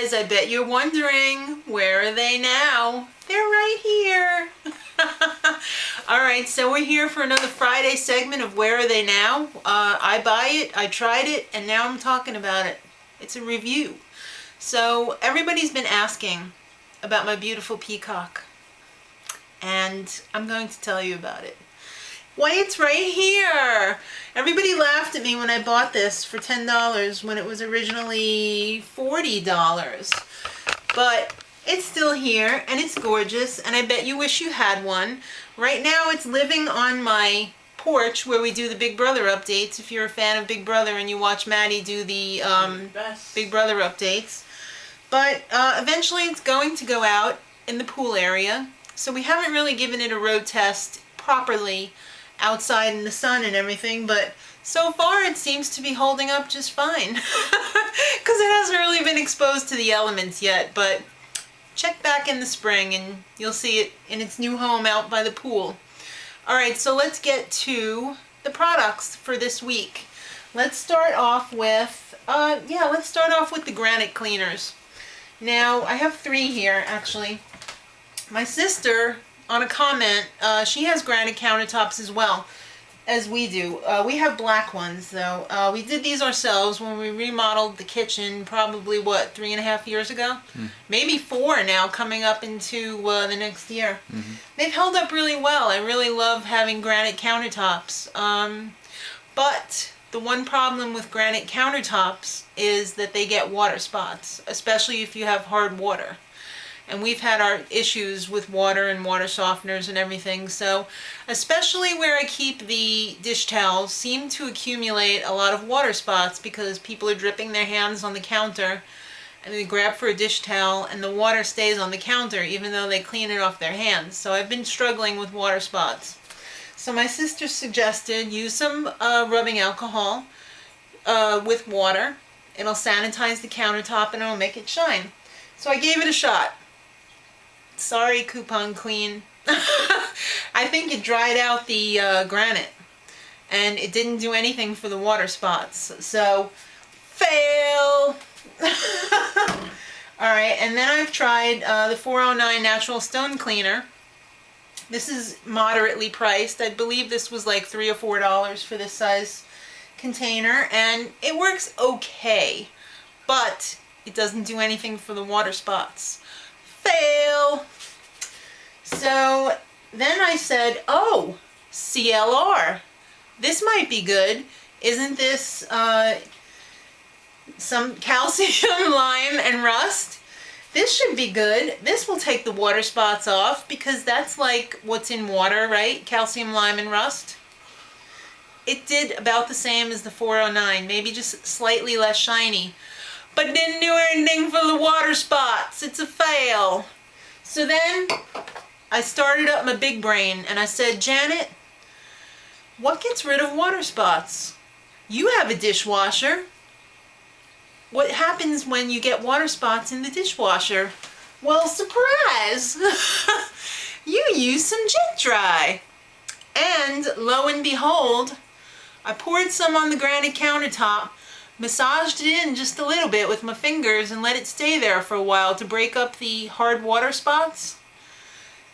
guys, I bet you're wondering, where are they now? They're right here. Alright, so we're here for another Friday segment of Where Are They Now? I buy it, I tried it, and now I'm talking about it. It's a review. So everybody's been asking about my beautiful peacock, and I'm going to tell you about it. Why, it's right here! Everybody laughed at me when I bought this for $10 when it was originally $40. But it's still here, and it's gorgeous, and I bet you wish you had one. Right now it's living on my porch where we do the Big Brother updates. If you're a fan of Big Brother and you watch Maddie do the Big Brother updates. But eventually it's going to go out in the pool area. So we haven't really given it a road test properly outside in the sun and everything, but so far it seems to be holding up just fine. Because it hasn't really been exposed to the elements yet, but check back in the spring and you'll see it in its new home out by the pool. Alright, so let's get to the products for this week. Let's start off with, the Granite Cleaners. Now, I have 3 here, actually. My sister, on a comment, she has granite countertops as well, as we do. We have black ones, though. We did these ourselves when we remodeled the kitchen probably, what, 3.5 years ago? Maybe 4 now, coming up into the next year. They've held up really well. I really love having granite countertops. But the one problem with granite countertops is that they get water spots, especially if you have hard water. And we've had our issues with water and water softeners and everything, so especially where I keep the dish towels seem to accumulate a lot of water spots because people are dripping their hands on the counter and they grab for a dish towel and the water stays on the counter even though they clean it off their hands. So I've been struggling with water spots. So my sister suggested use some rubbing alcohol with water. It'll sanitize the countertop and it'll make it shine. So I gave it a shot. Sorry, Coupon Queen. I think it dried out the granite and it didn't do anything for the water spots. So, fail! Alright, and then I've tried the 409 Natural Stone Cleaner. This is moderately priced. I believe this was like $3 or $4 for this size container, and it works okay, but it doesn't do anything for the water spots. Fail! So then I said, oh, CLR. This might be good. Isn't this some calcium, lime, and rust? This should be good. This will take the water spots off because that's like what's in water, right? Calcium, lime, and rust. It did about the same as the 409, maybe just slightly less shiny. But didn't do anything for the water spots. It's a fail. So then I started up my big brain and I said, Janet, what gets rid of water spots? You have a dishwasher. What happens when you get water spots in the dishwasher? Well, surprise! You use some Jet Dry. And lo and behold, I poured some on the granite countertop, massaged it in just a little bit with my fingers and let it stay there for a while to break up the hard water spots.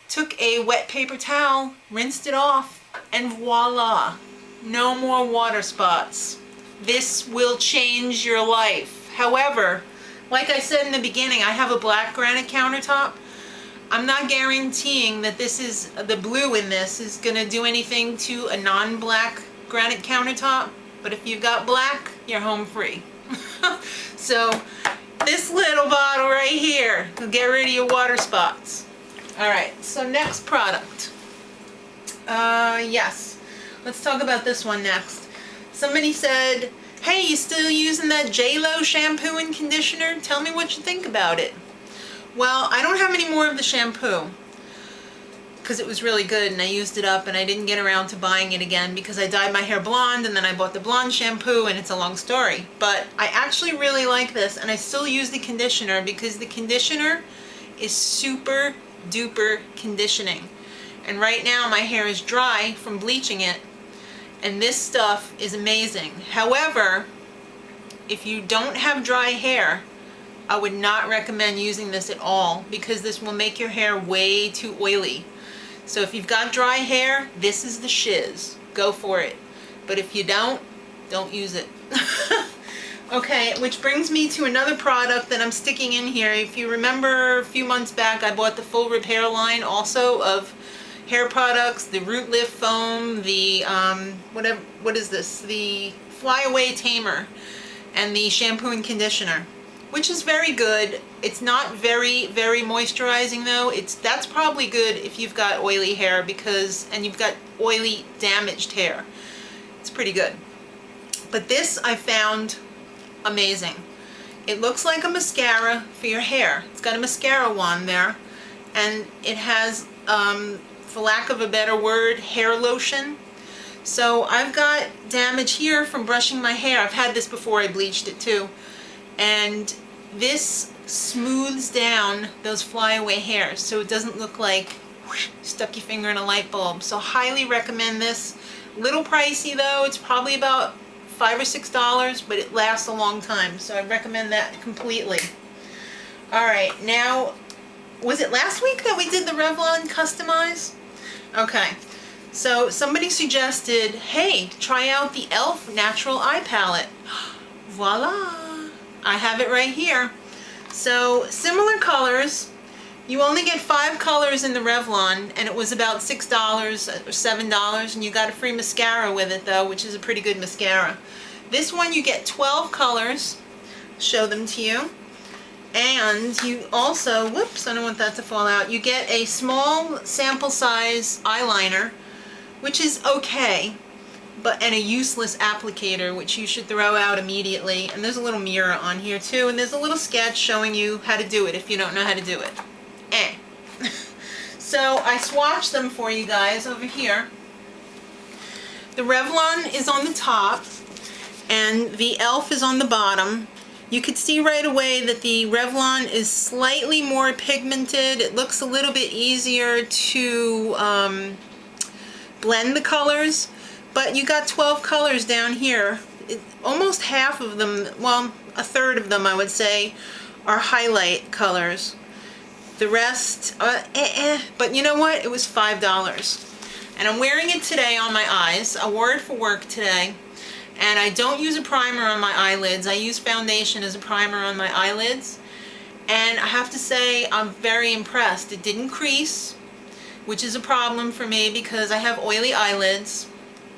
Took a wet paper towel, rinsed it off, and voila! No more water spots. This will change your life. However, like I said in the beginning, I have a black granite countertop. I'm not guaranteeing that this is, the blue in this is going to do anything to a non-black granite countertop. But if you've got black, you're home free. So this little bottle right here will get rid of your water spots. Alright, so next product. Yes, let's talk about this one next. Somebody said, hey, you still using that J-Lo shampoo and conditioner? Tell me what you think about it. Well, I don't have any more of the shampoo because it was really good and I used it up and I didn't get around to buying it again because I dyed my hair blonde and then I bought the blonde shampoo and it's a long story. But I actually really like this and I still use the conditioner because the conditioner is super duper conditioning. And right now my hair is dry from bleaching it and this stuff is amazing. However, if you don't have dry hair, I would not recommend using this at all because this will make your hair way too oily. So if you've got dry hair, this is the shiz. Go for it. But if you don't use it. Okay, which brings me to another product that I'm sticking in here. If you remember a few months back, I bought the full repair line also of hair products, the root lift foam, the what is this? The Flyaway Tamer, and the shampoo and conditioner, which is very good. It's not very moisturizing though. That's probably good if you've got oily hair and you've got oily damaged hair. It's pretty good. But this I found amazing. It looks like a mascara for your hair. It's got a mascara wand there, and it has, for lack of a better word, hair lotion. So I've got damage here from brushing my hair. I've had this before, I bleached it too. And this smooths down those flyaway hairs so it doesn't look like whoosh, stuck your finger in a light bulb. So highly recommend this. Little pricey though. It's probably about $5 or $6, but it lasts a long time, so I recommend that completely. Alright, now, was it last week that we did the Revlon Customize? Okay, so somebody suggested, hey, try out the e.l.f. Natural Eye Palette. Voila! I have it right here. So, similar colors. You only get 5 colors in the Revlon, and it was about $6 or $7, and you got a free mascara with it though, which is a pretty good mascara. This one you get 12 colors, show them to you, and you also, whoops, I don't want that to fall out, you get a small sample size eyeliner, which is okay, and a useless applicator, which you should throw out immediately, and there's a little mirror on here too, and there's a little sketch showing you how to do it if you don't know how to do it. So I swatched them for you guys over here. The Revlon is on the top and the e.l.f. is on the bottom. You could see right away that the Revlon is slightly more pigmented. It looks a little bit easier to blend the colors, but you got 12 colors down here. Almost half of them, well, a third of them I would say, are highlight colors. The rest, but you know what? It was $5. And I'm wearing it today on my eyes. I wore it for work today. And I don't use a primer on my eyelids. I use foundation as a primer on my eyelids. And I have to say, I'm very impressed. It didn't crease, which is a problem for me because I have oily eyelids.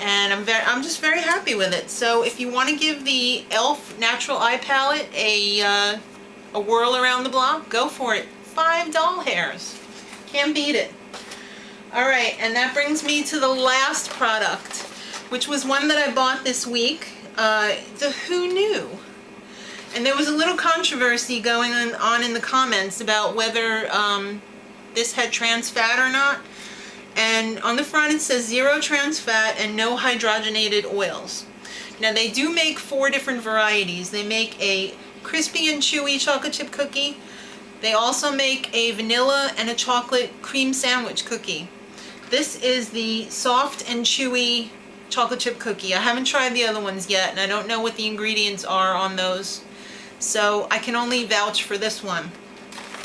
And I'm just very happy with it. So if you want to give the e.l.f. Natural Eye Palette a whirl around the block, go for it. 5 doll hairs. Can't beat it. Alright, and that brings me to the last product, which was one that I bought this week, the WhoNu. And there was a little controversy going on in the comments about whether this had trans fat or not. And on the front it says 0 trans fat and no hydrogenated oils. Now they do make 4 different varieties. They make a crispy and chewy chocolate chip cookie. They also make a vanilla and a chocolate cream sandwich cookie. This is the soft and chewy chocolate chip cookie. I haven't tried the other ones yet, and I don't know what the ingredients are on those. So I can only vouch for this one.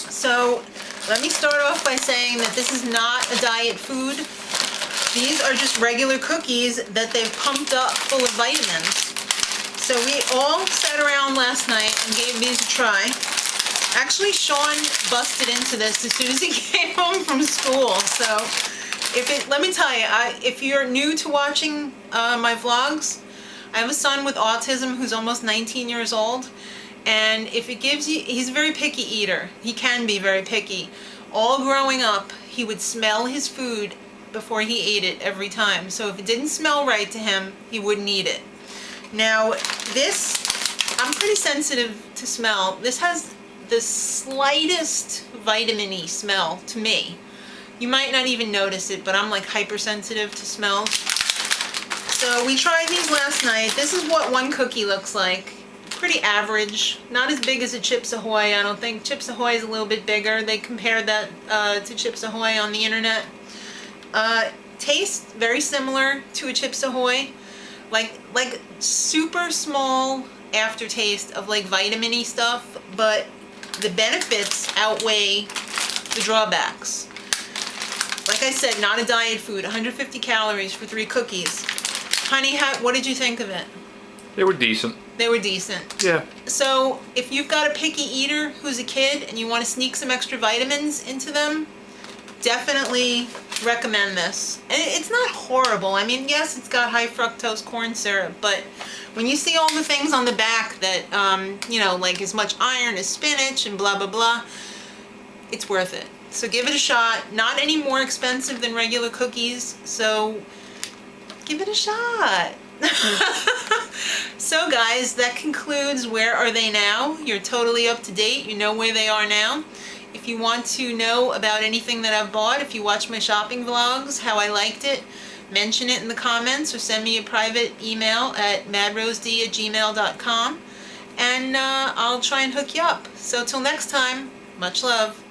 So let me start off by saying that this is not a diet food. These are just regular cookies that they've pumped up full of vitamins. So we all sat around last night and gave these a try. Actually, Sean busted into this as soon as he came home from school. So, let me tell you, if you're new to watching my vlogs, I have a son with autism who's almost 19 years old, and if it gives you, he's a very picky eater. He can be very picky. All growing up, he would smell his food before he ate it every time. So if it didn't smell right to him, he wouldn't eat it. Now, this, I'm pretty sensitive to smell. This has the slightest vitamin-y smell to me. You might not even notice it, but I'm like hypersensitive to smells. So we tried these last night. This is what one cookie looks like. Pretty average. Not as big as a Chips Ahoy, I don't think. Chips Ahoy is a little bit bigger. They compared that to Chips Ahoy on the internet. Taste very similar to a Chips Ahoy. Like super small aftertaste of like vitamin-y stuff, but the benefits outweigh the drawbacks. Like I said, not a diet food, 150 calories for 3 cookies. Honey, what did you think of it? They were decent. They were decent. Yeah. So if you've got a picky eater who's a kid and you want to sneak some extra vitamins into them, definitely recommend this. And it's not horrible. I mean, yes, it's got high fructose corn syrup, but when you see all the things on the back that, you know, like as much iron as spinach and blah, blah, blah, it's worth it. So give it a shot. Not any more expensive than regular cookies, so give it a shot. So guys, that concludes Where Are They Now? You're totally up to date. You know where they are now. If you want to know about anything that I've bought, if you watch my shopping vlogs, how I liked it, mention it in the comments or send me a private email at madrosed@gmail.com and I'll try and hook you up. So till next time, much love.